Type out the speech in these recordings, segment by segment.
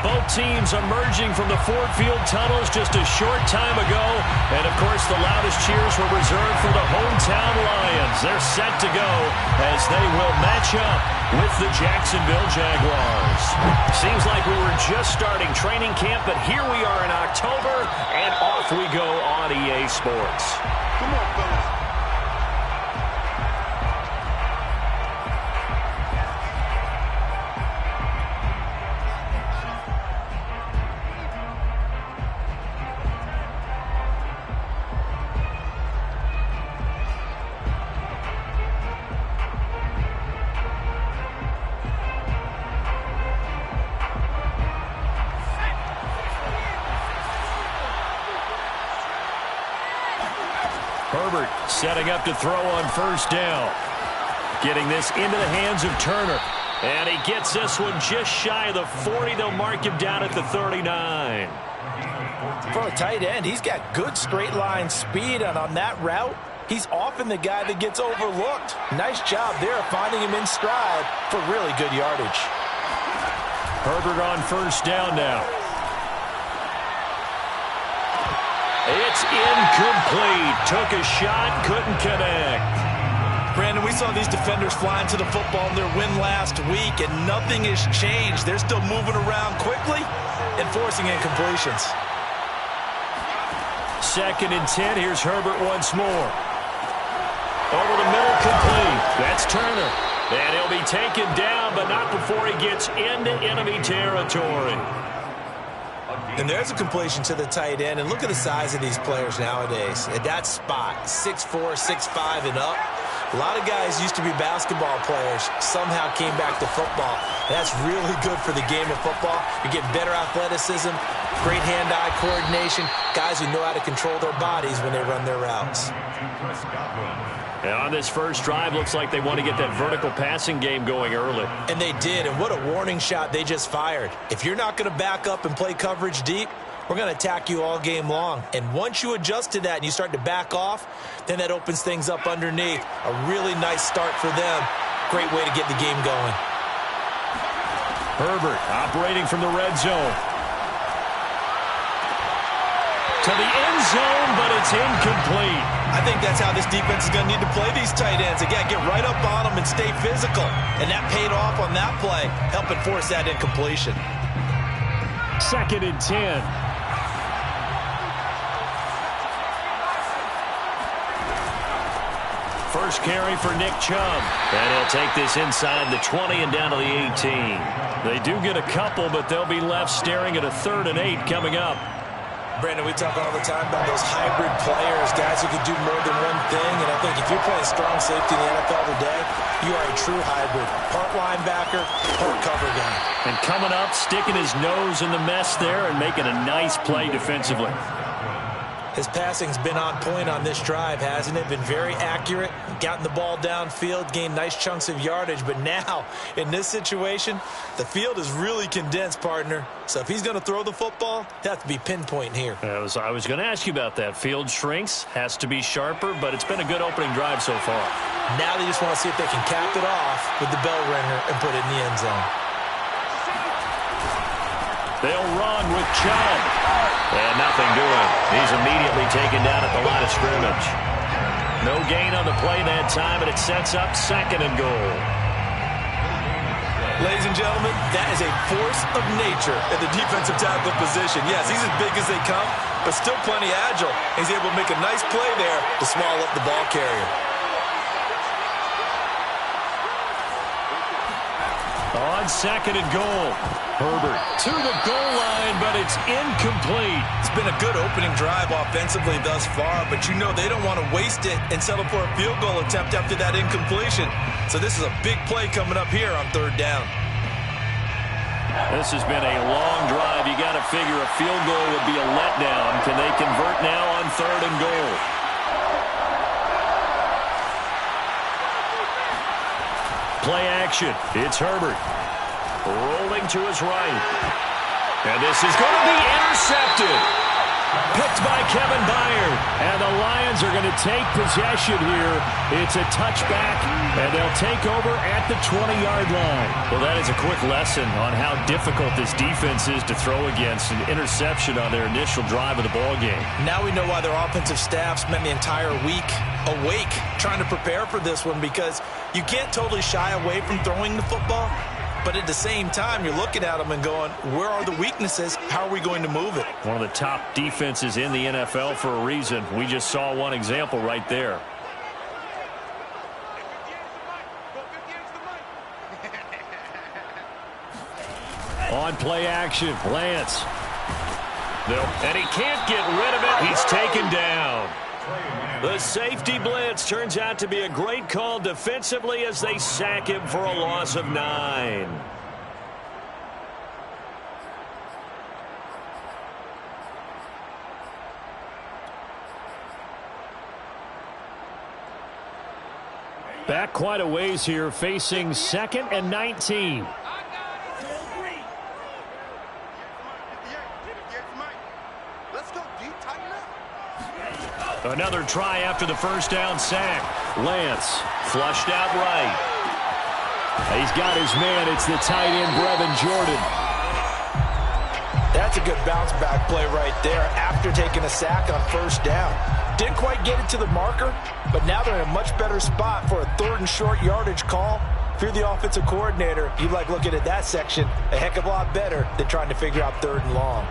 Both teams emerging from the Ford Field tunnels just a short time ago. And, of course, the loudest cheers were reserved for the hometown Lions. They're set to go as they will match up with the Jacksonville Jaguars. Seems like we were just starting training camp, but here we are in October, and off we go on EA Sports. Come on, fellas. Herbert setting up to throw on first down. Getting this into the hands of Turner. And he gets this one just shy of the 40. They'll mark him down at the 39. For a tight end, he's got good straight line speed, and on that route, he's often the guy that gets overlooked. Nice job there of finding him in stride for really good yardage. Herbert on first down now. It's incomplete. Took a shot, couldn't connect. Brandon, we saw these defenders flying to the football in their win last week, and nothing has changed. They're still moving around quickly and forcing incompletions. 2nd and 10. Here's Herbert once more. Over the middle, complete. That's Turner. And he'll be taken down, but not before he gets into enemy territory. And there's a completion to the tight end. And look at the size of these players nowadays. At that spot, 6'4", 6'5", and up. A lot of guys used to be basketball players, somehow came back to football. And that's really good for the game of football. You're getting better athleticism, great hand-eye coordination, guys who know how to control their bodies when they run their routes. And on this first drive, looks like they want to get that vertical passing game going early. And they did, and what a warning shot they just fired. If you're not going to back up and play coverage deep, we're going to attack you all game long. And once you adjust to that and you start to back off, then that opens things up underneath. A really nice start for them. Great way to get the game going. Herbert operating from the red zone. To the end zone, but it's incomplete. I think that's how this defense is going to need to play these tight ends. Again, get right up on them and stay physical. And that paid off on that play, helping force that incompletion. 2nd and 10. First carry for Nick Chubb. And he'll take this inside the 20 and down to the 18. They do get a couple, but they'll be left staring at a 3rd and 8 coming up. Brandon, we talk all the time about those hybrid players, guys who can do more than one thing. And I think if you're playing strong safety in the NFL today, you are a true hybrid. Part linebacker, part cover guy. And coming up, sticking his nose in the mess there and making a nice play defensively. His passing's been on point on this drive, hasn't it? Been very accurate, gotten the ball downfield, gained nice chunks of yardage. But now, in this situation, the field is really condensed, partner. So if he's going to throw the football, it has to be pinpoint here. I was going to ask you about that. Field shrinks, has to be sharper, but it's been a good opening drive so far. Now they just want to see if they can cap it off with the bell ringer and put it in the end zone. They'll run with Chubb. And nothing doing. He's immediately taken down at the line of scrimmage. No gain on the play that time, and it sets up 2nd and goal. Ladies and gentlemen, that is a force of nature at the defensive tackle position. Yes, he's as big as they come, but still plenty agile. He's able to make a nice play there to small up the ball carrier. On 2nd and goal, Herbert to the goal line, but it's incomplete. It's been a good opening drive offensively thus far, but you know they don't want to waste it and settle for a field goal attempt after that incompletion. So this is a big play coming up here on 3rd down. This has been a long drive. You got to figure a field goal would be a letdown. Can they convert now on 3rd and goal? Play action. It's Herbert. Rolling to his right. And this is going to be intercepted. Picked by Kevin Byard. And the Lions are going to take possession here. It's a touchback, and they'll take over at the 20-yard line. Well, that is a quick lesson on how difficult this defense is to throw against. An interception on their initial drive of the ball game. Now we know why their offensive staff spent the entire week awake trying to prepare for this one, because you can't totally shy away from throwing the football. But at the same time, you're looking at them and going, where are the weaknesses? How are we going to move it? One of the top defenses in the NFL for a reason. We just saw one example right there. On play action, Lance. And he can't get rid of it. He's taken down. The safety blitz turns out to be a great call defensively as they sack him for a loss of 9. Back quite a ways here, facing 2nd and 19. Another try after the first down sack. Lance flushed out right. He's got his man. It's the tight end, Brevin Jordan. That's a good bounce back play right there after taking a sack on first down. Didn't quite get it to the marker, but now they're in a much better spot for a 3rd and short yardage call. If you're the offensive coordinator, you like looking at that section a heck of a lot better than trying to figure out 3rd and long.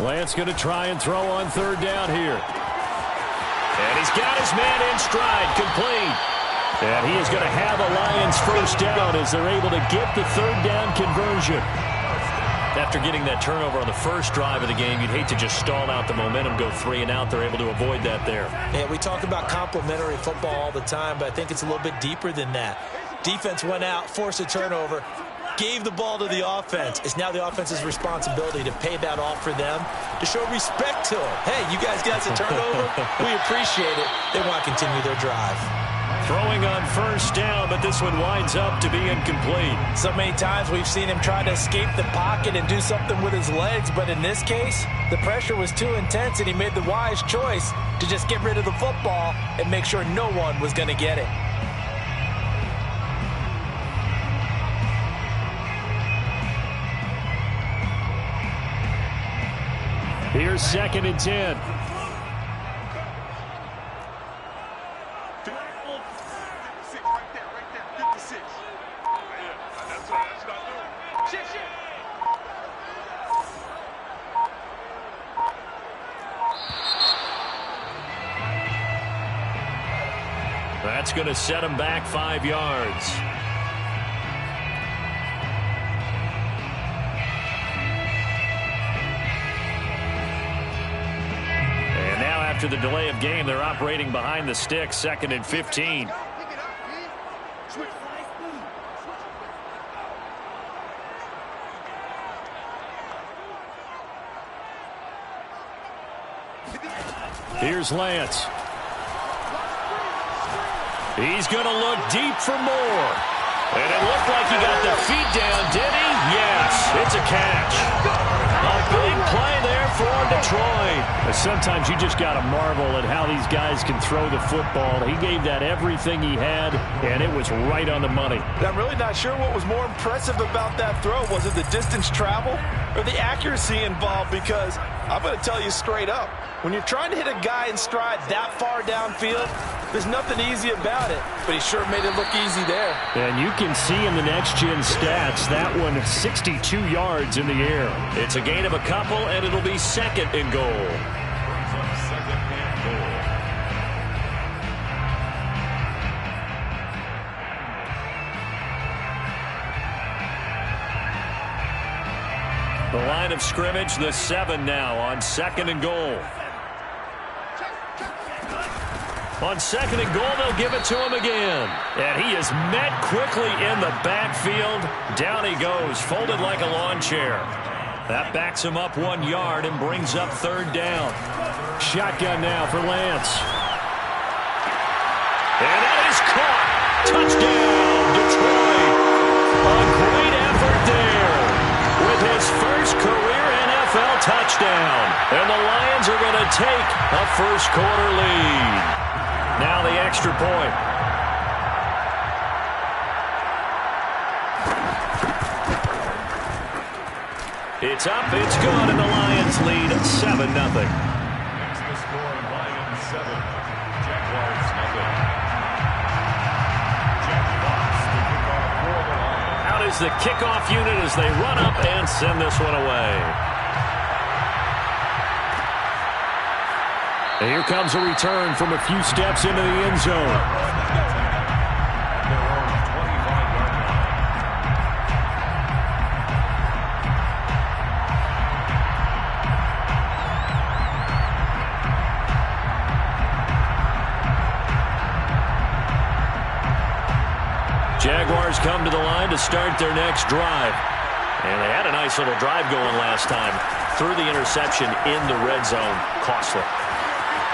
Lance going to try and throw on 3rd down here. And he's got his man in stride, complete. And he is going to have a Lions first down as they're able to get the 3rd down conversion. After getting that turnover on the first drive of the game, you'd hate to just stall out the momentum, go 3 and out. They're able to avoid that there. Yeah, we talk about complementary football all the time, but I think it's a little bit deeper than that. Defense went out, forced a turnover, gave the ball to the offense. It's now the offense's responsibility to pay that off for them, to show respect to them. Hey, you guys got a turnover. We appreciate it. They want to continue their drive. Throwing on first down, but this one winds up to be incomplete. So many times we've seen him try to escape the pocket and do something with his legs, but in this case, the pressure was too intense, and he made the wise choice to just get rid of the football and make sure no one was going to get it. Here's 2nd and 10. That's going to set him back 5 yards. After the delay of game, they're operating behind the stick, 2nd and 15. Here's Lance. He's going to look deep for more. And it looked like he got the feet down, did he? Yes, it's a catch. A big play there for Detroit. Sometimes you just got to marvel at how these guys can throw the football. He gave that everything he had, and it was right on the money. I'm really not sure what was more impressive about that throw. Was it the distance travel or the accuracy involved? Because I'm going to tell you straight up, when you're trying to hit a guy in stride that far downfield, there's nothing easy about it, but he sure made it look easy there. And you can see in the next-gen stats, that one 62 yards in the air. It's a gain of a couple, and it'll be 2nd and goal. The line of scrimmage, the 7 now on 2nd and goal. On 2nd and goal, they'll give it to him again. And he is met quickly in the backfield. Down he goes, folded like a lawn chair. That backs him up 1 yard and brings up 3rd down. Shotgun now for Lance. And that is caught. Touchdown, Detroit. A great effort there with his first career NFL touchdown. And the Lions are going to take a first-quarter lead. Now the extra point. It's up, it's good, and the Lions lead 7-0. Next to score, Lions 7, Jaguars 0. Jack Fox, the kickoff for the Lions. Out is the kickoff unit as they run up and send this one away. And here comes a return from a few steps into the end zone. Jaguars come to the line to start their next drive. And they had a nice little drive going last time. Threw the interception in the red zone. Costly.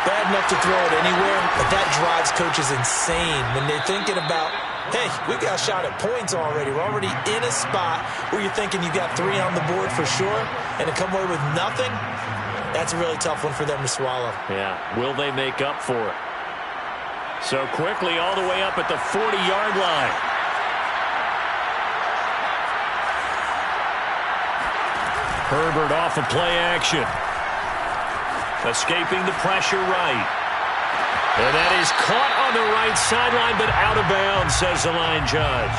Bad enough to throw it anywhere, but that drives coaches insane when they're thinking about, hey, we got a shot at points already. We're already in a spot where you're thinking you got 3 on the board for sure, and to come away with nothing, that's a really tough one for them to swallow. Yeah, will they make up for it? So quickly all the way up at the 40-yard line. Herbert off of play action. Escaping the pressure right. And that is caught on the right sideline, but out of bounds, says the line judge.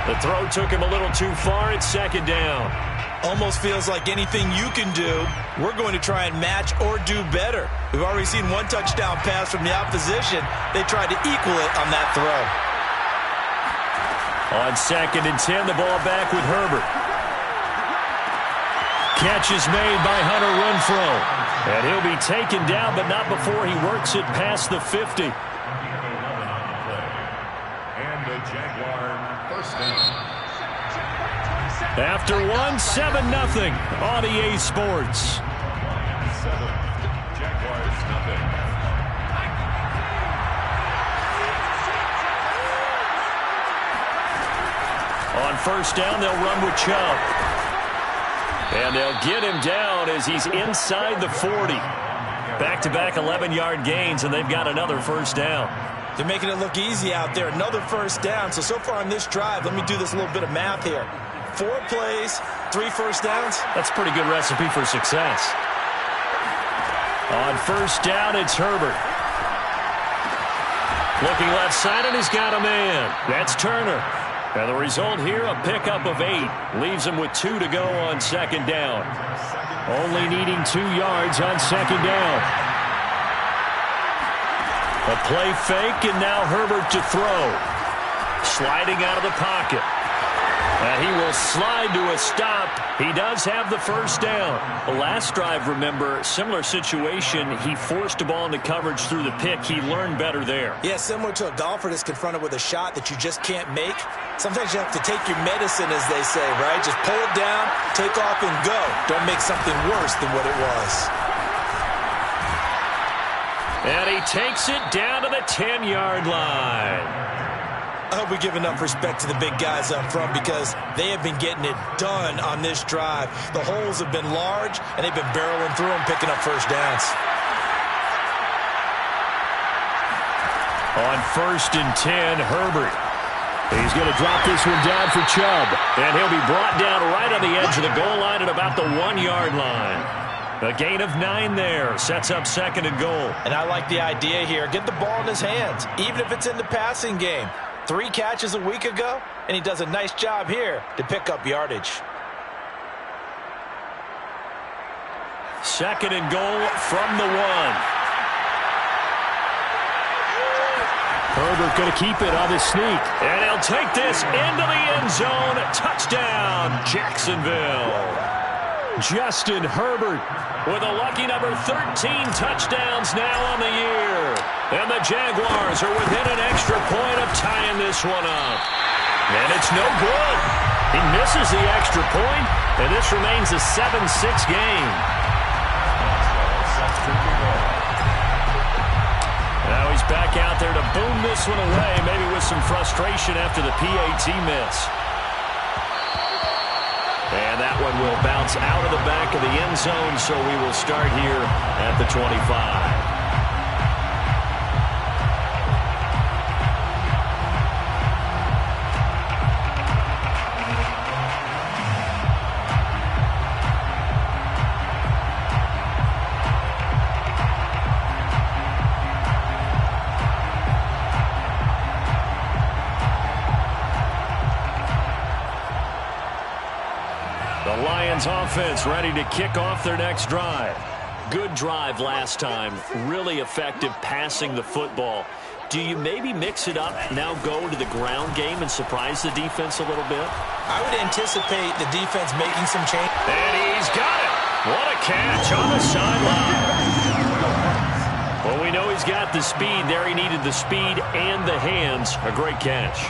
The throw took him a little too far. It's 2nd down. Almost feels like anything you can do, we're going to try and match or do better. We've already seen 1 touchdown pass from the opposition. They tried to equal it on that throw. On 2nd and 10, the ball back with Herbert. Catch is made by Hunter Renfrow. And he'll be taken down, but not before he works it past the 50. And the Jaguar first down. After 7-0 on EA Sports. 7, Jaguars 0. On 1st down, they'll run with Chubb. And they'll get him down as he's inside the 40. Back-to-back 11-yard gains, and they've got another 1st down. They're making it look easy out there. Another 1st down. So far on this drive, let me do this little bit of math here. 4 plays, 3 1st downs. That's a pretty good recipe for success. On 1st down, it's Herbert. Looking left side, and he's got a man. That's Turner. And the result here, a pickup of 8. Leaves him with 2 to go on 2nd down. Only needing 2 yards on 2nd down. A play fake, and now Herbert to throw. Sliding out of the pocket. He will slide to a stop. He does have the 1st down. The last drive, remember, similar situation. He forced the ball into coverage through the pick. He learned better there. Yeah, similar to a golfer that's confronted with a shot that you just can't make. Sometimes you have to take your medicine, as they say, right? Just pull it down, take off, and go. Don't make something worse than what it was. And he takes it down to the 10-yard line. I hope we give enough respect to the big guys up front because they have been getting it done on this drive. The holes have been large, and they've been barreling through them, picking up 1st downs. On 1st and 10, Herbert. He's going to drop this one down for Chubb. And he'll be brought down right on the edge of the goal line at about the 1-yard line. A gain of 9 there. Sets up 2nd and goal. And I like the idea here. Get the ball in his hands, even if it's in the passing game. 3 catches a week ago, and he does a nice job here to pick up yardage. 2nd and goal from the 1. Herbert going to keep it on his sneak. And he'll take this into the end zone. Touchdown, Jacksonville. Justin Herbert with a lucky number 13 touchdowns now on the year. And the Jaguars are within an extra point of tying this one up. And it's no good. He misses the extra point. And this remains a 7-6 game. Now he's back out there to boom this one away, maybe with some frustration after the PAT miss. And that one will bounce out of the back of the end zone, so we will start here at the 25. The Lions offense ready to kick off their next drive. Good drive last time. Really effective passing the football. Do you maybe mix it up, now go to the ground game and surprise the defense a little bit? I would anticipate the defense making some change. And he's got it. What a catch on the sideline. Well, we know he's got the speed there. He needed the speed and the hands. A great catch.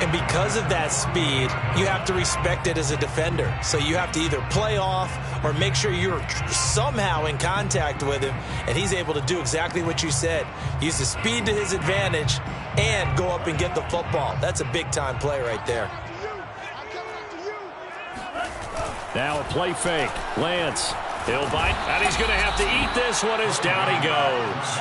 And because of that speed, you have to respect it as a defender. So you have to either play off or make sure you're somehow in contact with him. And he's able to do exactly what you said. Use the speed to his advantage and go up and get the football. That's a big-time play right there. Now a play fake. Lance, he'll bite, and he's going to have to eat this one as down he goes.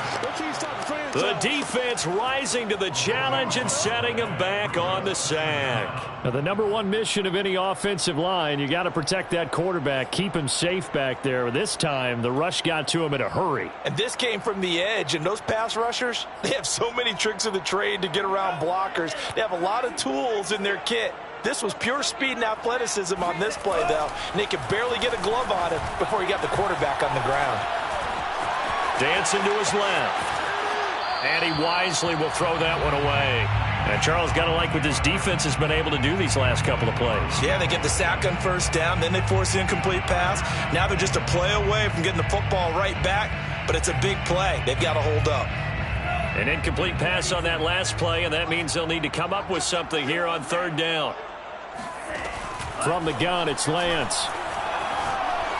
The defense rising to the challenge and setting him back on the sack. Now, the number one mission of any offensive line, you got to protect that quarterback, keep him safe back there. This time, the rush got to him in a hurry. And this came from the edge, and those pass rushers, they have so many tricks of the trade to get around blockers. They have a lot of tools in their kit. This was pure speed and athleticism on this play, though, and they could barely get a glove on him before he got the quarterback on the ground. Dancing to his left. And he wisely will throw that one away. And Charles, got to like what this defense has been able to do these last couple of plays. Yeah, they get the sack on first down, then they force the incomplete pass. Now they're just a play away from getting the football right back, but it's a big play. They've got to hold up. An incomplete pass on that last play, and that means they'll need to come up with something here on third down. From the gun, it's Lance.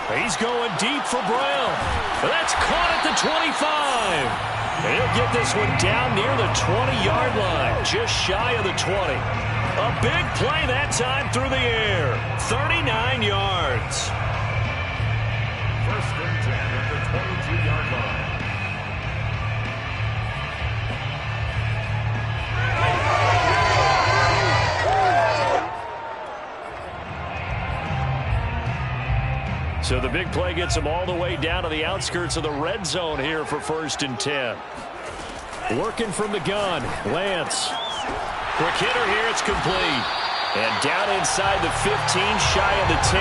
He's going deep for Brown. That's caught at the 25. He'll get this one down near the 20-yard line, just shy of the 20. A big play that time through the air. 39 yards. First and 10 at the 22-yard line. So the big play gets him all the way down to the outskirts of the red zone here for first and 10. Working from the gun, Lance. Quick hitter here, it's complete. And down inside the 15, shy of the 10.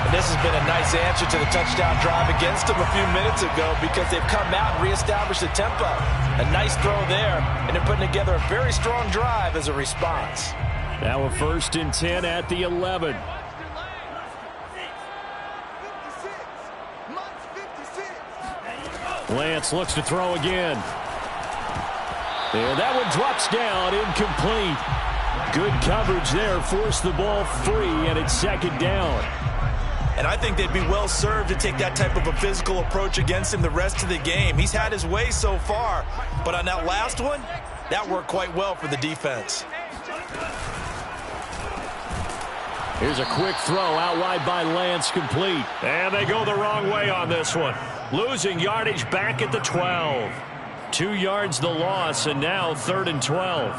And this has been a nice answer to the touchdown drive against them a few minutes ago because they've come out and reestablished the tempo. A nice throw there, and they're putting together a very strong drive as a response. Now a first and 10 at the 11. Lance looks to throw again. And that one drops down, incomplete. Good coverage there, forced the ball free, and it's second down. And I think they'd be well served to take that type of a physical approach against him the rest of the game. He's had his way so far, but on that last one, that worked quite well for the defense. Here's a quick throw out wide by Lance, complete. And they go the wrong way on this one. Losing yardage back at the 12. 2 yards the loss, and now third and 12.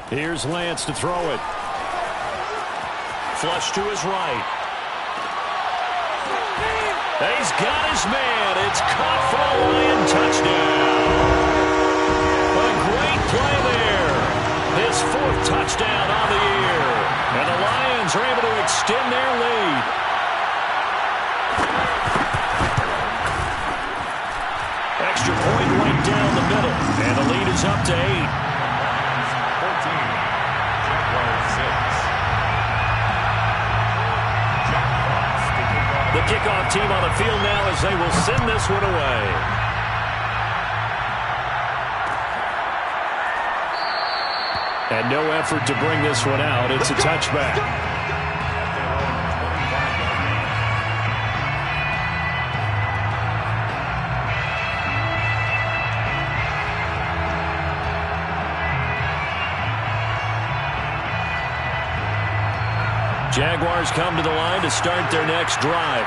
Here's Lance to throw it. Flush to his right. He's got his man. It's caught for a Lion touchdown. A great play there. His fourth touchdown on the year. And the Lions are able to extend their lead. Extra point right down the middle. And the lead is up to 8. The kickoff team on the field now as they will send this one away. And no effort to bring this one out. It's a touchback. Jaguars come to the line to start their next drive.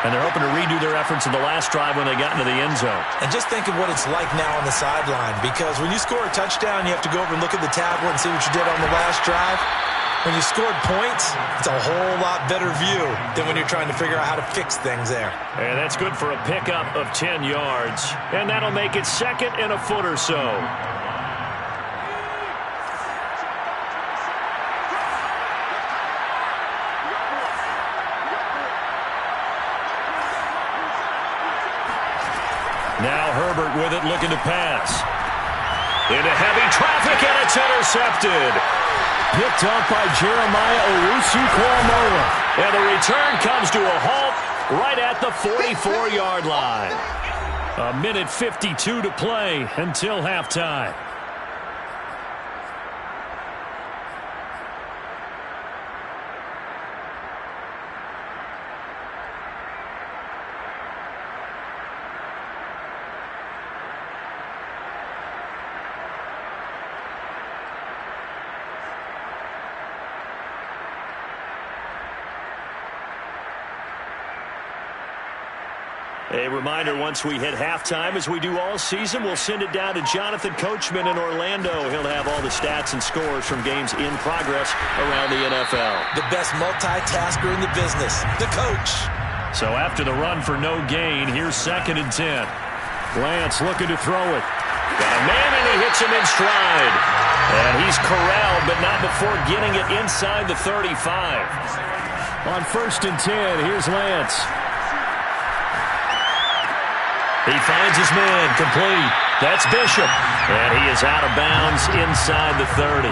And they're hoping to redo their efforts in the last drive when they got into the end zone. And just think of what it's like now on the sideline, because when you score a touchdown, you have to go over and look at the tablet and see what you did on the last drive. When you scored points, it's a whole lot better view than when you're trying to figure out how to fix things there. And that's good for a pickup of 10 yards. And that'll make it 2nd and a foot or so. Now Herbert with it, looking to pass. Into heavy traffic, and it's intercepted. Picked up by Jeremiah Owusu-Koramoah. And the return comes to a halt right at the 44-yard line. 1:52 to play until halftime. A reminder, once we hit halftime, as we do all season, we'll send it down to Jonathan Coachman in Orlando. He'll have all the stats and scores from games in progress around the NFL. The best multitasker in the business, the coach. So after the run for no gain, here's 2nd and 10. Lance looking to throw it. Got a man, and he hits him in stride. And he's corralled, but not before getting it inside the 35. On 1st and 10, here's Lance. He finds his man, complete. That's Bishop. And he is out of bounds inside the 30.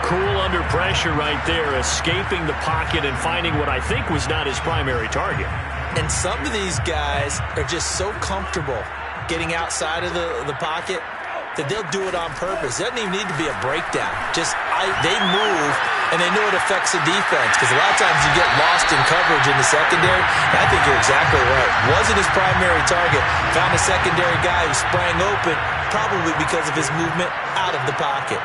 Cool under pressure right there, escaping the pocket and finding what I think was not his primary target. And some of these guys are just so comfortable getting outside of the pocket that they'll do it on purpose. It doesn't even need to be a breakdown. They move, and they know it affects the defense, because a lot of times you get lost in coverage in the secondary. And I think you're exactly right. Wasn't his primary target. Found a secondary guy who sprang open, probably because of his movement out of the pocket.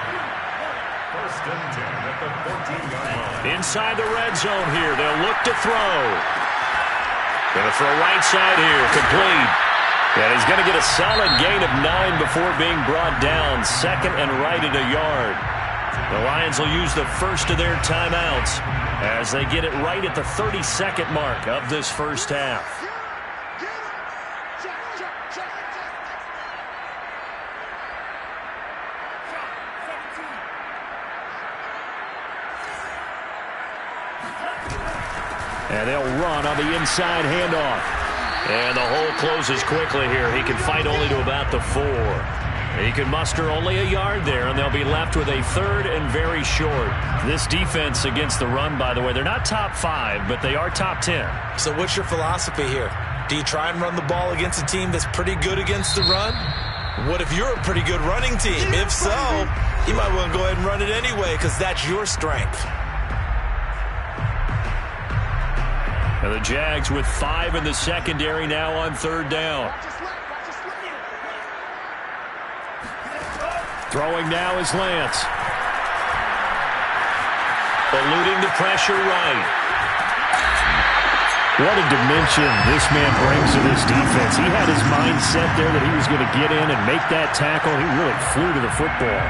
Inside the red zone here. They'll look to throw. Going to throw right side here. Complete. And he's going to get a solid gain of 9 before being brought down. 2nd and right at a yard. The Lions will use the first of their timeouts as they get it right at the 32nd mark of this first half. And they'll run on the inside handoff. And the hole closes quickly here. He can fight only to about the 4. He can muster only a yard there, and they'll be left with a 3rd and very short. This defense against the run, by the way, they're not top 5, but they are top 10. So what's your philosophy here? Do you try and run the ball against a team that's pretty good against the run? What if you're a pretty good running team? If so, you might want to go ahead and run it anyway, because that's your strength. And the Jags with 5 in the secondary now on 3rd down. Throwing now is Lance. Eluding the pressure right. What a dimension this man brings to this defense. He had his mind set there that he was going to get in and make that tackle. He really flew to the football.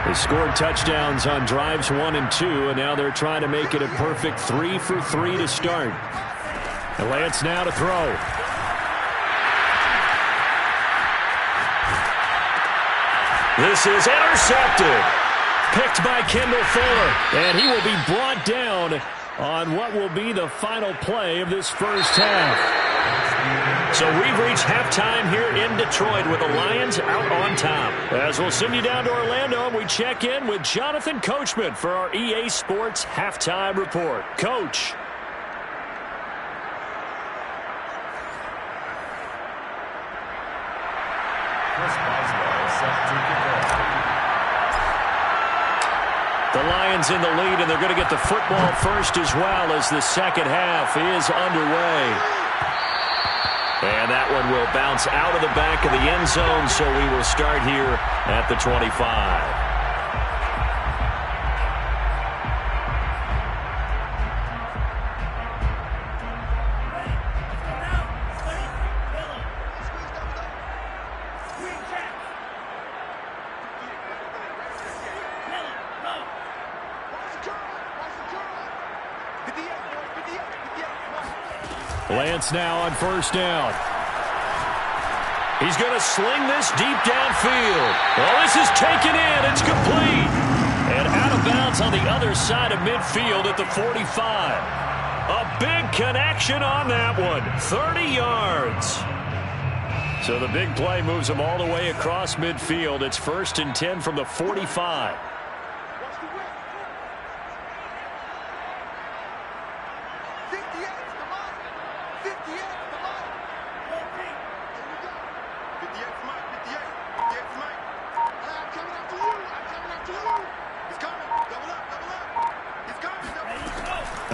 They scored touchdowns on drives 1 and 2, and now they're trying to make it a perfect 3 for 3 to start. And Lance now to throw. This is intercepted. Picked by Kendall Fuller. And he will be brought down on what will be the final play of this first half. So we've reached halftime here in Detroit with the Lions out on top. As we'll send you down to Orlando, and we check in with Jonathan Coachman for our EA Sports Halftime Report. Coach. The Lions in the lead, and they're going to get the football first as well as the second half is underway. And that one will bounce out of the back of the end zone, so we will start here at the 25. Lance now on first down. He's going to sling this deep downfield. Oh, this is taken in. It's complete. And out of bounds on the other side of midfield at the 45. A big connection on that one. 30 yards. So the big play moves him all the way across midfield. It's 1st and 10 from the 45.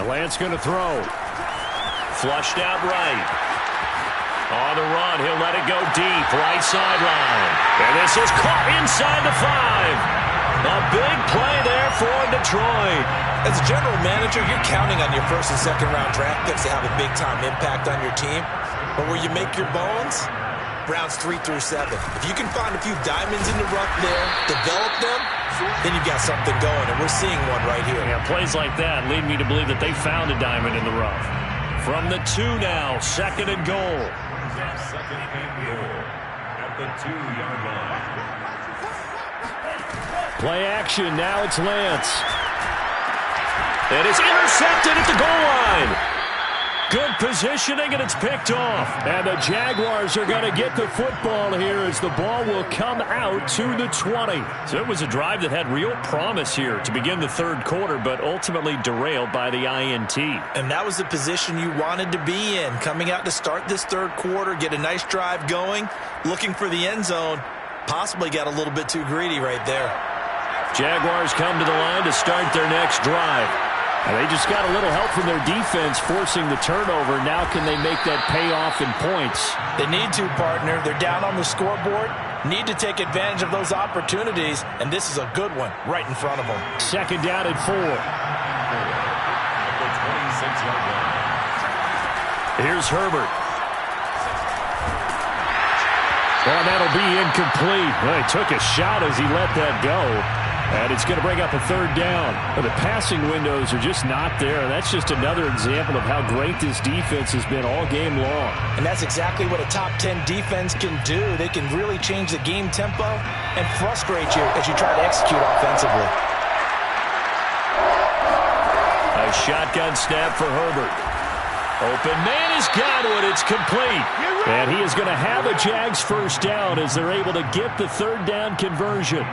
Lance going to throw. Flushed out right. On the run, he'll let it go deep. Right sideline. And this is caught inside the 5. A big play there for Detroit. As a general manager, you're counting on your first and second round draft picks to have a big-time impact on your team. But where you make your bones, rounds 3 through 7. If you can find a few diamonds in the rough there, develop them, then you've got something going, and we're seeing one right here. Yeah, plays like that lead me to believe that they found a diamond in the rough. From the 2 now, 2nd and goal. 2nd and goal at the 2-yard line. Play action, now it's Lance. And it's intercepted at the goal line. Good positioning, and it's picked off. And the Jaguars are going to get the football here as the ball will come out to the 20. So it was a drive that had real promise here to begin the third quarter, but ultimately derailed by the INT. And that was the position you wanted to be in, coming out to start this third quarter, get a nice drive going, looking for the end zone. Possibly got a little bit too greedy right there. Jaguars come to the line to start their next drive. And they just got a little help from their defense forcing the turnover. Now can they make that pay off in points? They need to, partner. They're down on the scoreboard. Need to take advantage of those opportunities. And this is a good one right in front of them. 2nd down and 4. Here's Herbert. Well, that'll be incomplete. Well, he took a shot as he let that go. And it's going to bring up a 3rd down. But the passing windows are just not there. And that's just another example of how great this defense has been all game long. And that's exactly what a top 10 defense can do. They can really change the game tempo and frustrate you as you try to execute offensively. A shotgun snap for Herbert. Open man has got it. It's complete. And he is going to have a Jags 1st down as they're able to get the 3rd down conversion.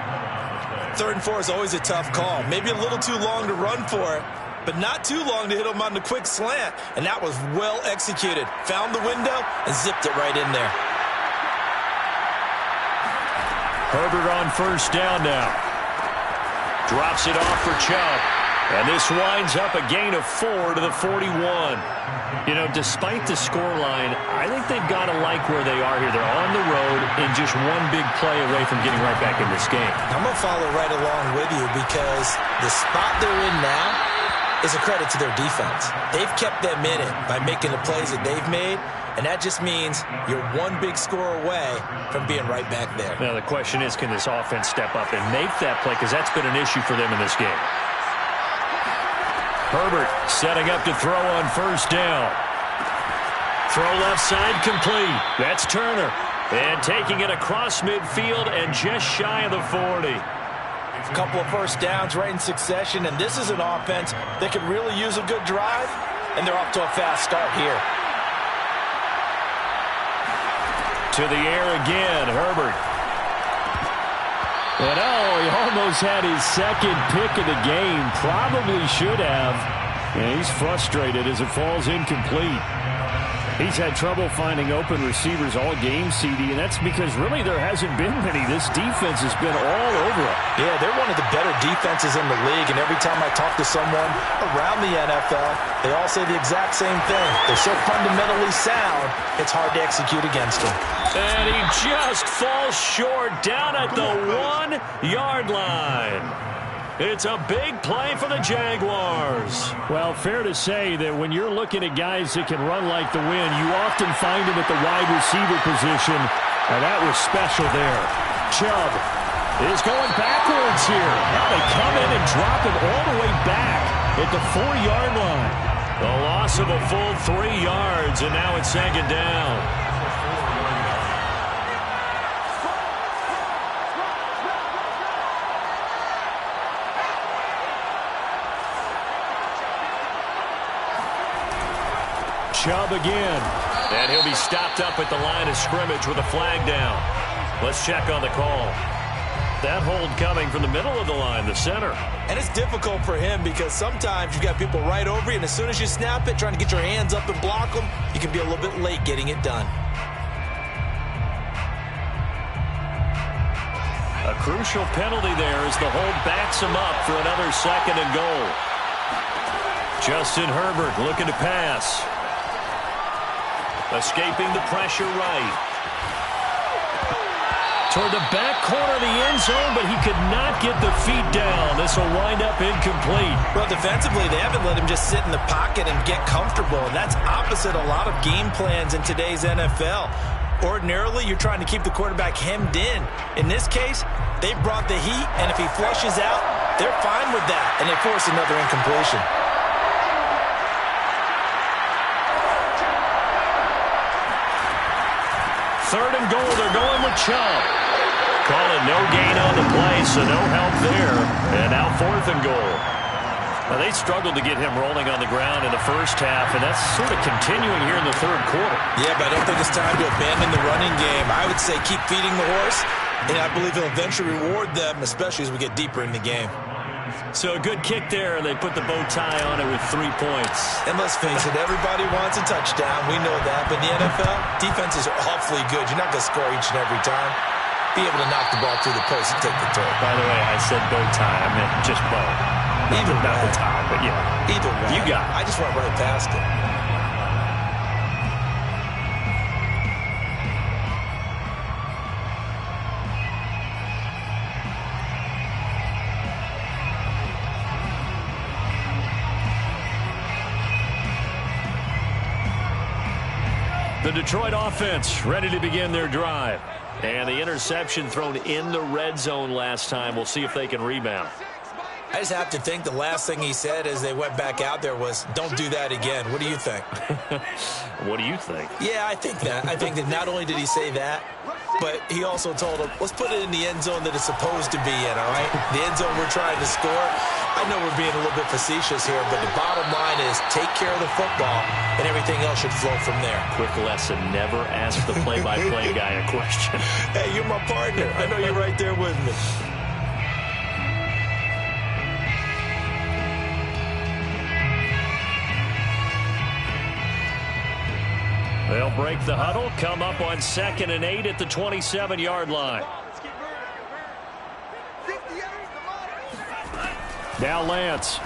3rd and 4 is always a tough call. Maybe a little too long to run for it, but not too long to hit him on the quick slant. And that was well executed. Found the window and zipped it right in there. Herbert on 1st down now. Drops it off for Chubb. And this winds up a gain of 4 to the 41. You know, despite the scoreline, I think they've got to like where they are here. They're on the road and just one big play away from getting right back in this game. I'm going to follow right along with you because the spot they're in now is a credit to their defense. They've kept them in it by making the plays that they've made, and that just means you're one big score away from being right back there. Now, the question is, can this offense step up and make that play? Because that's been an issue for them in this game. Herbert setting up to throw on 1st down. Throw left side complete. That's Turner. And taking it across midfield and just shy of the 40. A couple of 1st downs right in succession, and this is an offense that could really use a good drive, and they're off to a fast start here. To the air again, Herbert. And he almost had his 2nd pick of the game. Probably should have. And he's frustrated as it falls incomplete. He's had trouble finding open receivers all game, CD, and that's because really there hasn't been many. This defense has been all over him. Yeah, they're one of the better defenses in the league, and every time I talk to someone around the NFL, they all say the exact same thing. They're so fundamentally sound, it's hard to execute against them. And he just falls short down at the 1-yard line. It's a big play for the Jaguars. Well, fair to say that when you're looking at guys that can run like the wind, you often find them at the wide receiver position, and that was special there. Chubb is going backwards here. Now they come in and drop him all the way back at the 4-yard line. A loss of a full 3 yards, and now it's second down. Chubb again. And he'll be stopped up at the line of scrimmage with a flag down. Let's check on the call. That hold coming from the middle of the line, the center. And it's difficult for him because sometimes you've got people right over you, and as soon as you snap it, trying to get your hands up and block them, you can be a little bit late getting it done. A crucial penalty there as the hold backs him up for another 2nd and goal. Justin Herbert looking to pass. Escaping the pressure right. Toward the back corner of the end zone, but he could not get the feet down. This will wind up incomplete. Well, defensively, they haven't let him just sit in the pocket and get comfortable, and that's opposite a lot of game plans in today's NFL. Ordinarily, you're trying to keep the quarterback hemmed in. In this case, they brought the heat, and if he flushes out, they're fine with that, and they force another incompletion. Third and goal, they're going with Chubb. Call it no gain on the play, so no help there. And now 4th and goal. Now, they struggled to get him rolling on the ground in the first half, and that's sort of continuing here in the 3rd quarter. Yeah, but I don't think it's time to abandon the running game. I would say keep feeding the horse, and I believe he'll eventually reward them, especially as we get deeper in the game. So a good kick there, and they put the bow tie on it with 3 points. And let's face it, everybody wants a touchdown. We know that. But in the NFL, defenses are awfully good. You're not going to score each and every time. Be able to knock the ball through the post and take the throw. By the way, I said bow tie. I meant just bow. Either not the tie, but yeah. Either way. You got it. I just went right past it. The Detroit offense ready to begin their drive. And the interception thrown in the red zone last time. We'll see if they can rebound. I just have to think the last thing he said as they went back out there was, don't do that again. What do you think? What do you think? Yeah, I think that. I think that not only did he say that, but he also told him, let's put it in the end zone that it's supposed to be in, all right? The end zone we're trying to score. I know we're being a little bit facetious here, but the bottom line is take care of the football, and everything else should flow from there. Quick lesson, never ask the play-by-play guy a question. Hey, you're my partner. I know you're right there with me. They'll break the huddle, come up on 2nd and 8 at the 27-yard line. Now Lance.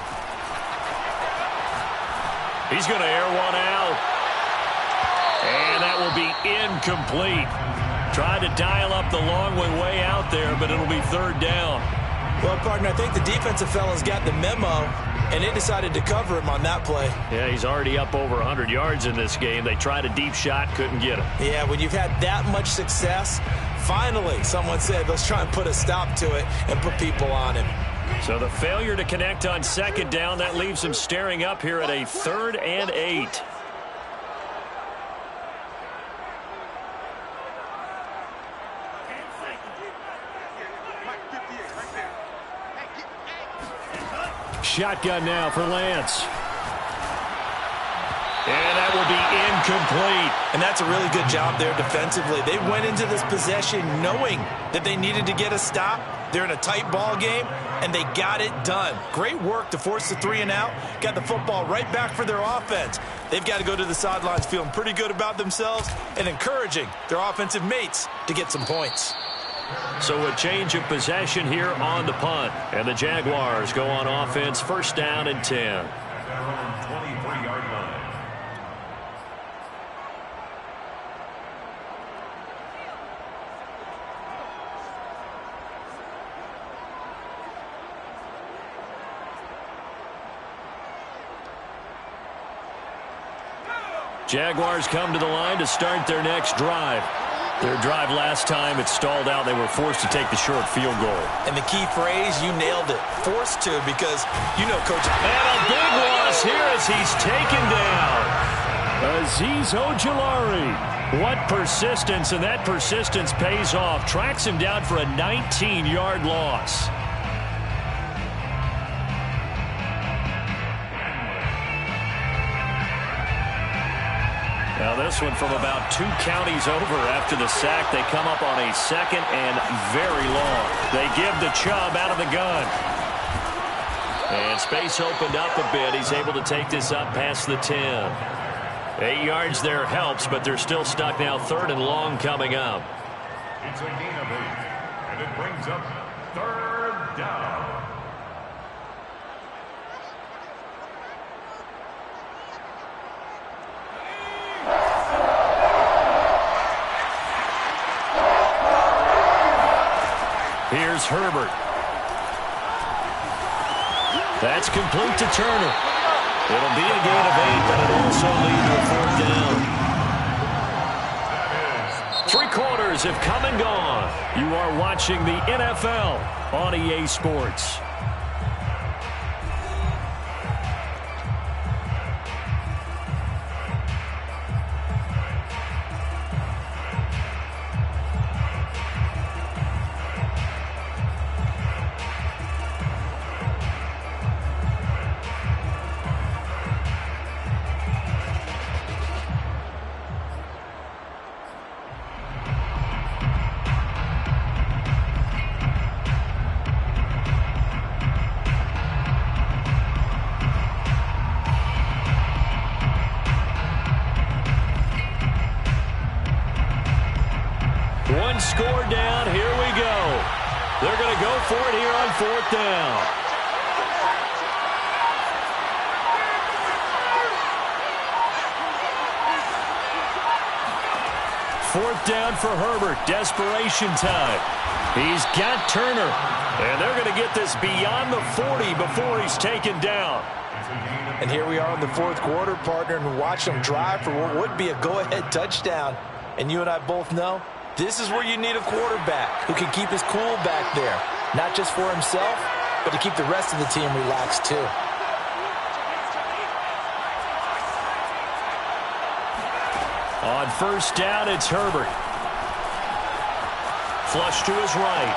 He's going to air one out. And that will be incomplete. Tried to dial up the long way out there, but it'll be 3rd down. Well, partner, I think the defensive fellas got the memo, and they decided to cover him on that play. Yeah, he's already up over 100 yards in this game. They tried a deep shot, couldn't get him. Yeah, when you've had that much success, finally someone said, let's try and put a stop to it and put people on him. So the failure to connect on 2nd down, that leaves him staring up here at a 3rd and 8. Shotgun now for Lance. And that will be incomplete. And that's a really good job there defensively. They went into this possession knowing that they needed to get a stop. They're in a tight ball game, and they got it done. Great work to force the 3 and out. Got the football right back for their offense. They've got to go to the sidelines feeling pretty good about themselves and encouraging their offensive mates to get some points. So a change of possession here on the punt. And the Jaguars go on offense, first down and 10. 23-yard line. Jaguars come to the line to start their next drive. Their drive last time, it stalled out. They were forced to take the short field goal. And the key phrase, you nailed it, forced to, because you know, Coach. And a big loss here as he's taken down. Azeez Ojulari. What persistence, and that persistence pays off. Tracks him down for a 19-yard loss. Now this one from about 2 counties over after the sack. They come up on a second and very long. They give the Chubb out of the gun. And space opened up a bit. He's able to take this up past the 10. 8 yards there helps, but they're still stuck now. 3rd and long coming up. It's a gain of 8, and it brings up 3rd down. Here's Herbert. That's complete to Turner. It'll be a gain of 8, but it'll also lead to a 4th down. 3 quarters have come and gone. You are watching the NFL on EA Sports. One score down. Here we go. They're going to go for it here on 4th down. Fourth down for Herbert. Desperation time. He's got Turner. And they're going to get this beyond the 40 before he's taken down. And here we are in the 4th quarter, partner, and watch them drive for what would be a go-ahead touchdown. And you and I both know this is where you need a quarterback who can keep his cool back there. Not just for himself, but to keep the rest of the team relaxed too. On first down, it's Herbert. Flush to his right.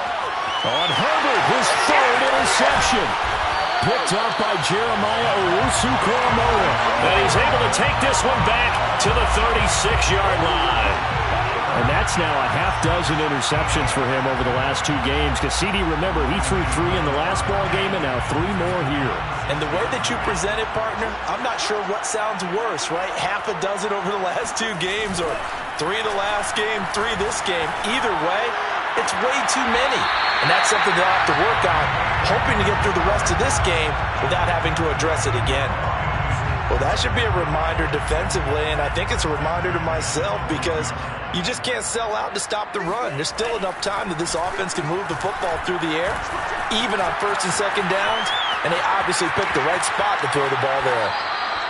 On Herbert, his 3rd interception. Picked off by Jeremiah Owusu-Koramoah. And he's able to take this one back to the 36-yard line. And that's now a half-dozen interceptions for him over the last 2 games. Because CD, remember, he threw 3 in the last ball game and now 3 more here. And the way that you present it, partner, I'm not sure what sounds worse, right? Half a dozen over the last 2 games, or 3 the last game, 3 this game. Either way, it's way too many. And that's something they'll have to work on, hoping to get through the rest of this game without having to address it again. Well, that should be a reminder defensively, and I think it's a reminder to myself, because you just can't sell out to stop the run. There's still enough time that this offense can move the football through the air, even on 1st and 2nd downs, and they obviously picked the right spot to throw the ball there.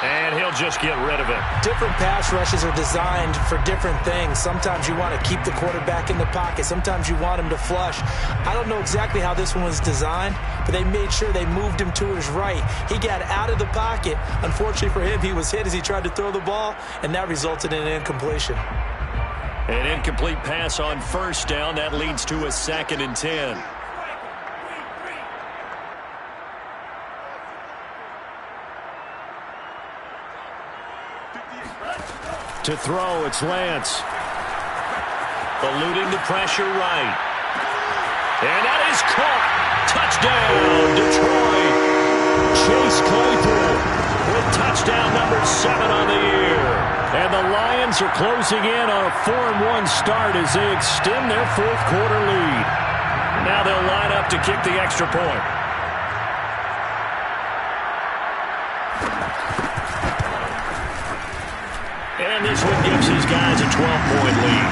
And he'll just get rid of it. Different pass rushes are designed for different things. Sometimes you want to keep the quarterback in the pocket. Sometimes you want him to flush. I don't know exactly how this one was designed, but they made sure they moved him to his right. He got out of the pocket. Unfortunately for him, he was hit as he tried to throw the ball, and that resulted in an incompletion. An incomplete pass on first down. That leads to a 2nd and 10. To throw, it's Lance. Eluding the pressure right. And that is caught. Touchdown, Detroit. Chase Claypool with touchdown number 7 on the year. And the Lions are closing in on a 4-1 start as they extend their fourth quarter lead. Now they'll line up to kick the extra point. And this one gives his guys a 12-point lead.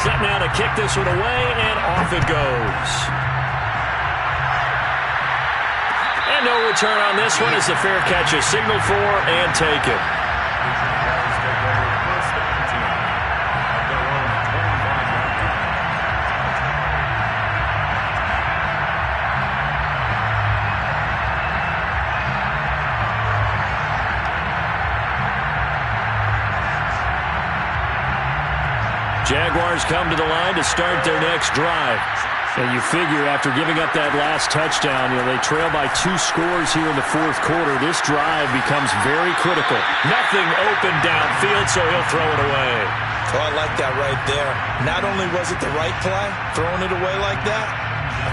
Set now to kick this one away, and off it goes. And no return on this one as the fair catch is signaled for and taken. Jaguars come to the line to start their next drive. And you figure after giving up that last touchdown, they trail by 2 scores here in the fourth quarter. This drive becomes very critical. Nothing open downfield, so he'll throw it away. Oh, I like that right there. Not only was it the right play, throwing it away like that,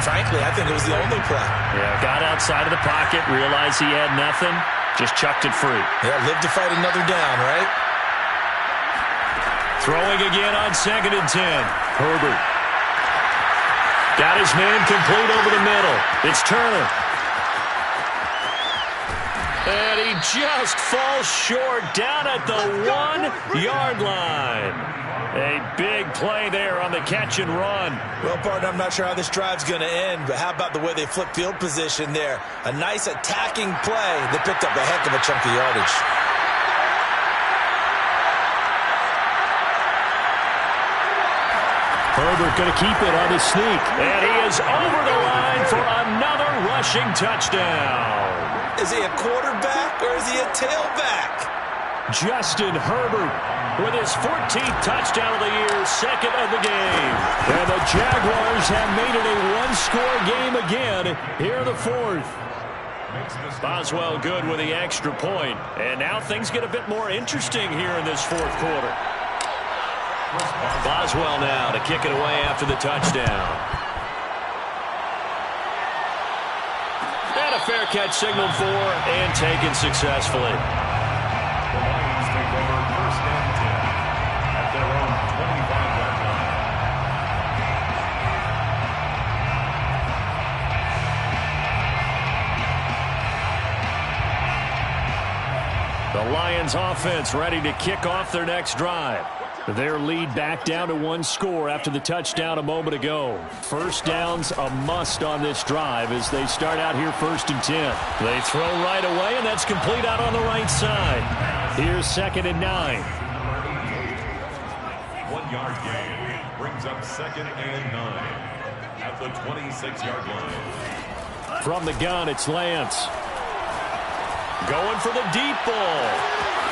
frankly, I think it was the only play. Yeah, got outside of the pocket, realized he had nothing, just chucked it free. Yeah, live to fight another down, right? Throwing again on 2nd and 10. Herbert. Got his man complete over the middle. It's Turner. And he just falls short down at the 1-yard line. A big play there on the catch and run. Well, partner, I'm not sure how this drive's going to end, but how about the way they flip field position there? A nice attacking play that picked up a heck of a chunk of yardage. Herbert going to keep it on his sneak. And he is over the line for another rushing touchdown. Is he a quarterback or is he a tailback? Justin Herbert with his 14th touchdown of the year, 2nd of the game. And the Jaguars have made it a one-score game again here in the fourth. Boswell good with the extra point. And now things get a bit more interesting here in this fourth quarter. Boswell now to kick it away after the touchdown. And a fair catch signaled for and taken successfully. The Lions take over 1st and 10 at their own 25-yard line. The Lions offense ready to kick off their next drive. Their lead back down to 1 score after the touchdown a moment ago. First down's a must on this drive as they start out here 1st and 10. They throw right away, and that's complete out on the right side. Here's 2nd and 9. 1-yard gain brings up 2nd and 9 at the 26-yard line. From the gun, it's Lance. Going for the deep ball.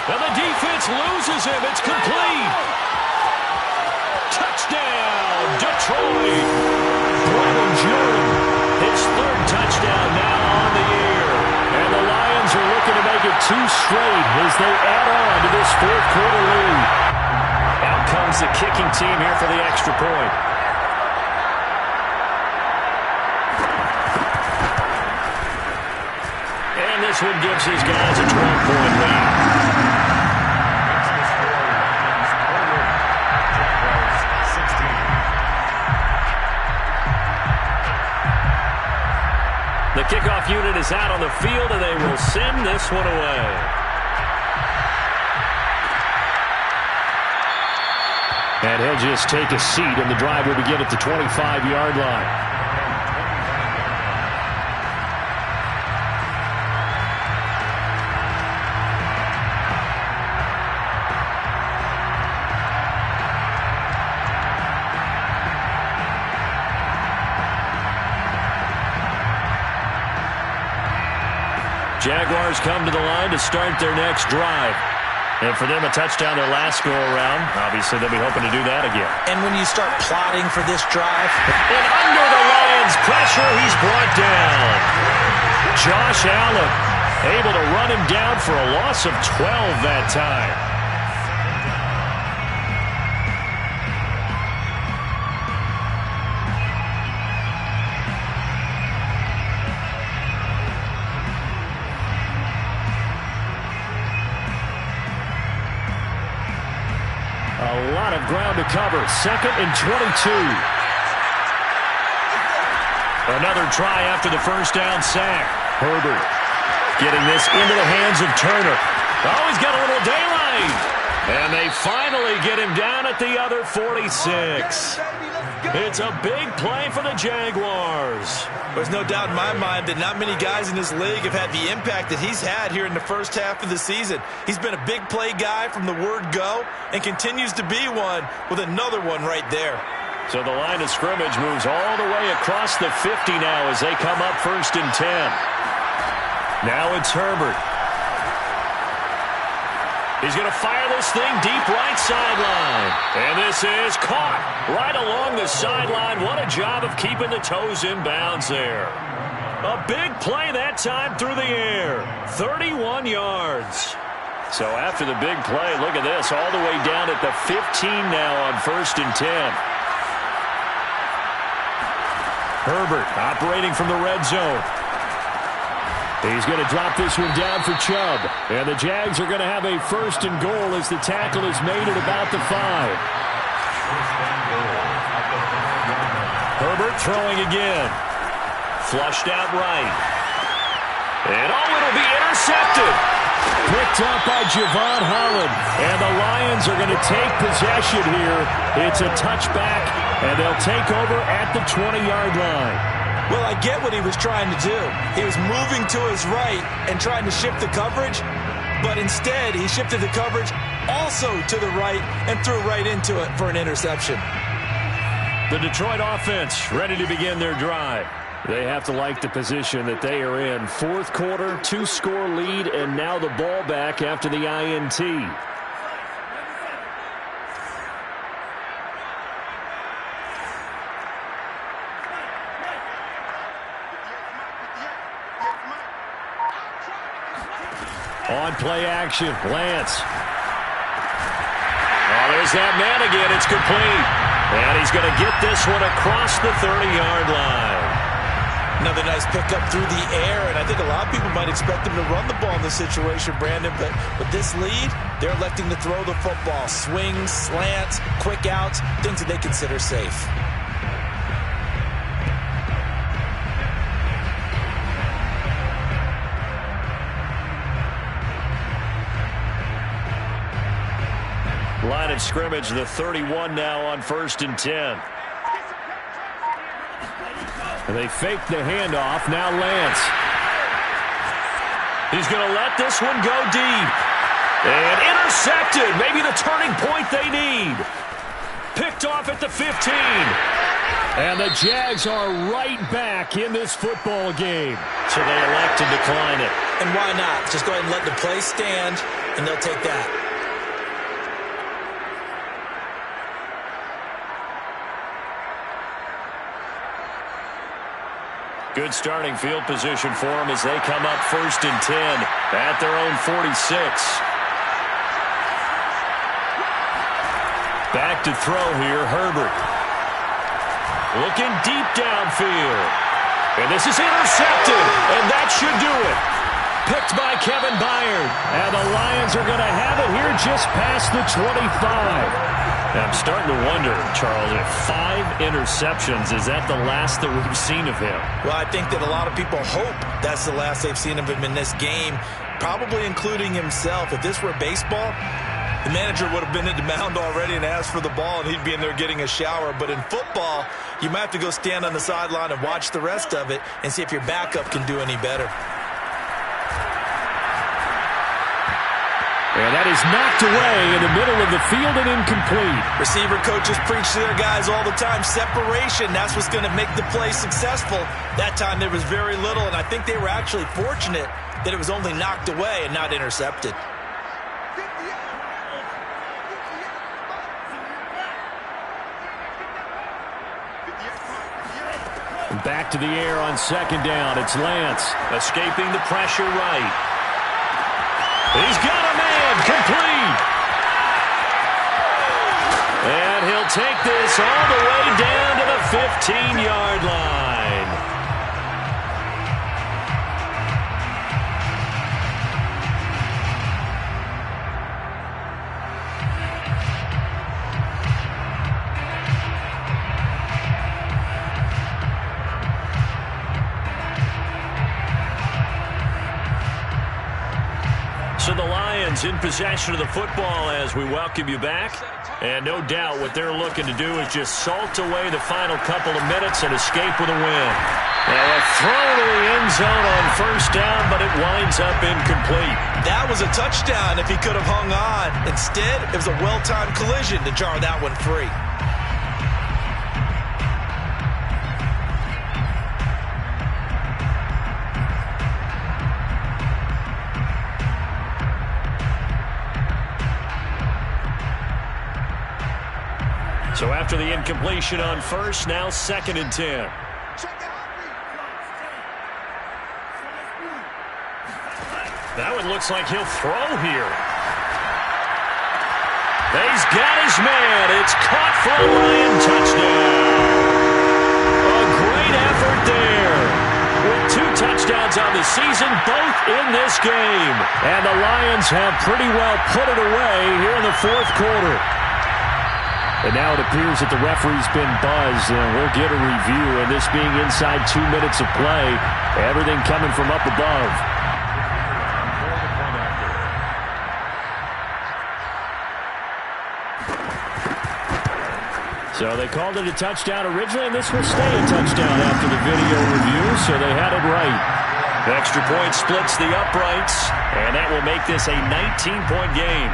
And the defense loses him. It's complete. Touchdown, Detroit. Brandon Jordan, his 3rd touchdown now on the year. And the Lions are looking to make it 2 straight as they add on to this fourth quarter lead. Out comes the kicking team here for the extra point. And this one gives his guys a 12-point lead. The kickoff unit is out on the field, and they will send this one away. And he'll just take a seat, and the drive will begin at the 25-yard line. Jaguars come to the line to start their next drive. And for them, a touchdown their last go-around. Obviously, they'll be hoping to do that again. And when you start plotting for this drive. And under the Lions' pressure, he's brought down. Josh Allen able to run him down for a loss of 12 that time. A lot of ground to cover. 2nd and 22. Another try after the first down sack. Herbert getting this into the hands of Turner. Oh, he's got a little daylight. And they finally get him down at the other 46. It's a big play for the Jaguars. There's no doubt in my mind that not many guys in this league have had the impact that he's had here in the first half of the season. He's been a big play guy from the word go and continues to be one with another one right there. So the line of scrimmage moves all the way across the 50 now as they come up 1st and 10. Now it's Herbert. He's going to fire this thing deep right sideline. And this is caught right along the sideline. What a job of keeping the toes in bounds there. A big play that time through the air. 31 yards. So after the big play, look at this. All the way down at the 15 now on 1st and 10. Herbert operating from the red zone. He's going to drop this one down for Chubb. And the Jags are going to have a 1st and goal as the tackle is made at about the 5. Herbert throwing again. Flushed out right. And it'll be intercepted. Picked up by Javon Holland. And the Lions are going to take possession here. It's a touchback, and they'll take over at the 20-yard line. Well, I get what he was trying to do. He was moving to his right and trying to shift the coverage, but instead he shifted the coverage also to the right and threw right into it for an interception. The Detroit offense ready to begin their drive. They have to like the position that they are in. 4th quarter, 2-score lead, and now the ball back after the INT. On play action, Lance. Oh, there's that man again. It's complete. And he's going to get this one across the 30-yard line. Another nice pickup through the air, and I think a lot of people might expect him to run the ball in this situation, Brandon, but with this lead, they're electing to throw the football. Swings, slants, quick outs, things that they consider safe. Line of scrimmage, the 31 now on 1st and 10. And they fake the handoff. Now Lance. He's going to let this one go deep. And intercepted. Maybe the turning point they need. Picked off at the 15. And the Jags are right back in this football game. So they elect to decline it. And why not? Just go ahead and let the play stand, and they'll take that. Good starting field position for them as they come up 1st and 10 at their own 46. Back to throw here, Herbert. Looking deep downfield. And this is intercepted, and that should do it. Picked by Kevin Byard. And the Lions are going to have it here just past the 25. I'm starting to wonder, Charles, if 5 interceptions, is that the last that we've seen of him? Well, I think that a lot of people hope that's the last they've seen of him in this game, probably including himself. If this were baseball, the manager would have been at the mound already and asked for the ball, and he'd be in there getting a shower. But in football, you might have to go stand on the sideline and watch the rest of it and see if your backup can do any better. And that is knocked away in the middle of the field and incomplete. Receiver coaches preach to their guys all the time. Separation, that's what's going to make the play successful. That time there was very little, and I think they were actually fortunate that it was only knocked away and not intercepted. Back to the air on second down. It's Lance. Escaping the pressure right. He's got a man. Complete. And he'll take this all the way down to the 15-yard line. So the Lions in possession of the football as we welcome you back. And no doubt what they're looking to do is just salt away the final couple of minutes and escape with a win. Now a throw to the end zone on first down, but it winds up incomplete. That was a touchdown if he could have hung on. Instead, it was a well-timed collision to jar that one free. So after the incompletion on first, now 2nd and 10. That one looks like he'll throw here. He's got his man. It's caught for a Lion touchdown. A great effort there. With 2 touchdowns on the season, both in this game. And the Lions have pretty well put it away here in the 4th quarter. And now it appears that the referee's been buzzed, and we'll get a review. And this being inside 2 minutes of play, everything coming from up above. So they called it a touchdown originally, and this will stay a touchdown after the video review, so they had it right. The extra point splits the uprights, and that will make this a 19-point game.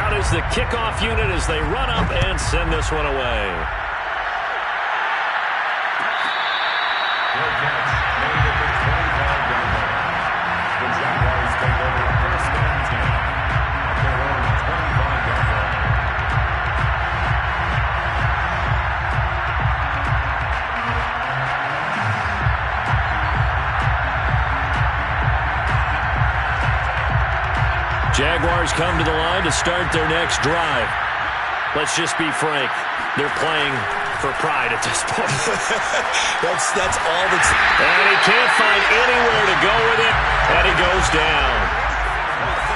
Out is the kickoff unit as they run up and send this one away. Good catch made at the 25-yard line. The Jaguars take over 1st and 10 at their own 25-yard line. Jaguars come to the line to start their next drive. Let's just be frank. They're playing for pride at this point. that's all that's... And he can't find anywhere to go with it, and he goes down.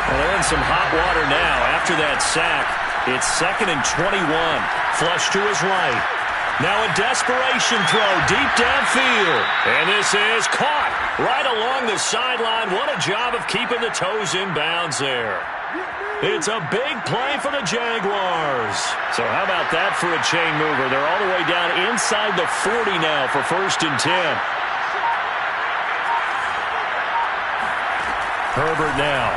Well, they're in some hot water now. After that sack, it's 2nd and 21. Flush to his right. Now a desperation throw deep downfield. And this is caught right along the sideline. What a job of keeping the toes in bounds there. It's a big play for the Jaguars. So how about that for a chain mover? They're all the way down inside the 40 now for 1st and 10. Herbert now.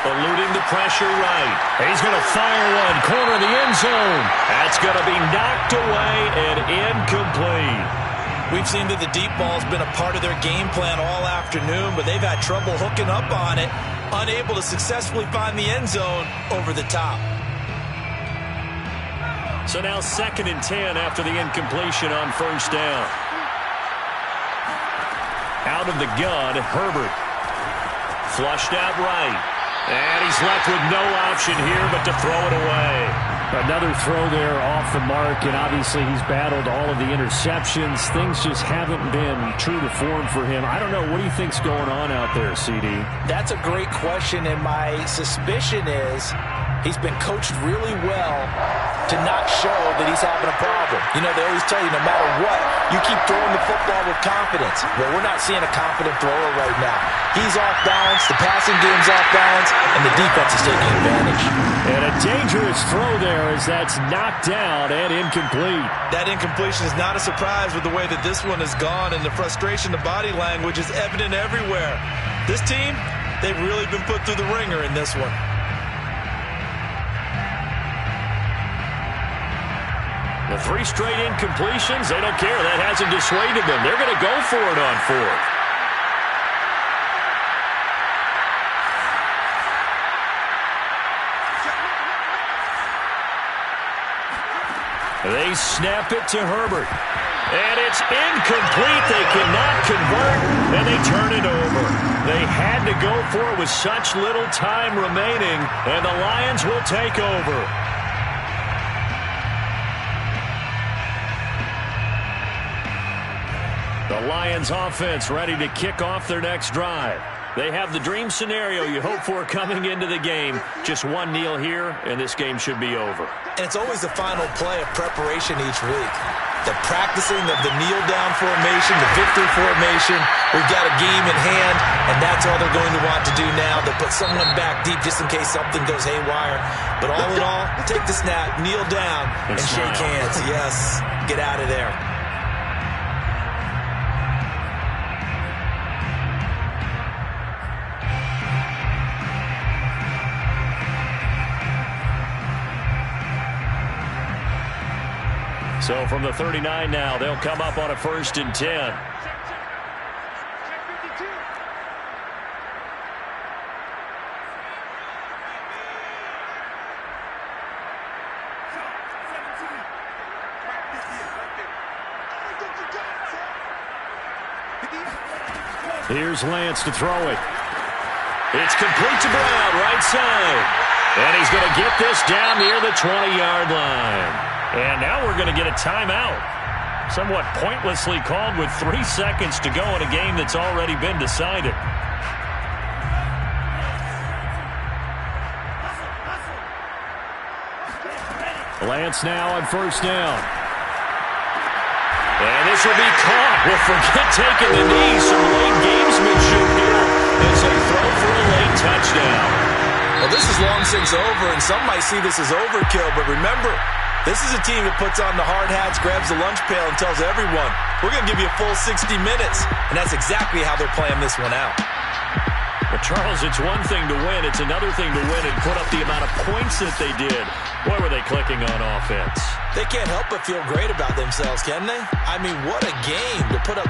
Eluding the pressure right. He's going to fire one. Corner of the end zone. That's going to be knocked away and incomplete. We've seen that the deep ball's been a part of their game plan all afternoon, but they've had trouble hooking up on it, unable to successfully find the end zone over the top. So now 2nd and 10 after the incompletion on first down. Out of the gun, Herbert. Flushed out right. And he's left with no option here but to throw it away. Another throw there off the mark, and obviously he's battled all of the interceptions. Things just haven't been true to form for him. I don't know. What do you think's going on out there, CD? That's a great question, and my suspicion is he's been coached really well to not show that he's having a problem. You know, they always tell you no matter what, you keep throwing the football with confidence. Well, we're not seeing a confident thrower right now. He's off balance, the passing game's off balance, and the defense is taking advantage. And a dangerous throw there as that's knocked down and incomplete. That incompletion is not a surprise with the way that this one has gone, and the frustration, the body language is evident everywhere. This team, they've really been put through the ringer in this one. The 3 straight incompletions, they don't care. That hasn't dissuaded them. They're going to go for it on 4th. They snap it to Herbert. And it's incomplete. They cannot convert, and they turn it over. They had to go for it with such little time remaining, and the Lions will take over. The Lions offense ready to kick off their next drive. They have the dream scenario you hope for coming into the game. Just one kneel here, and this game should be over. And it's always the final play of preparation each week. The practicing of the kneel-down formation, the victory formation. We've got a game in hand, and that's all they're going to want to do now. They'll put someone back deep just in case something goes haywire. But all in all, take the snap, kneel down, and shake hands. Yes, get out of there. So from the 39 now, they'll come up on a 1st and 10. Here's Lance to throw it. It's complete to Brown, right side. And he's going to get this down near the 20-yard line. And now we're going to get a timeout. Somewhat pointlessly called with 3 seconds to go in a game that's already been decided. Lance now on 1st down. And this will be caught. Well, forget taking the knee. Some late gamesmanship here as they throw for a late touchdown. Well, this is long since over, and some might see this as overkill, but remember, this is a team that puts on the hard hats, grabs the lunch pail, and tells everyone, we're going to give you a full 60 minutes. And that's exactly how they're playing this one out. But, Charles, it's one thing to win. It's another thing to win and put up the amount of points that they did. Boy, were they clicking on offense. They can't help but feel great about themselves, can they? I mean, what a game to put up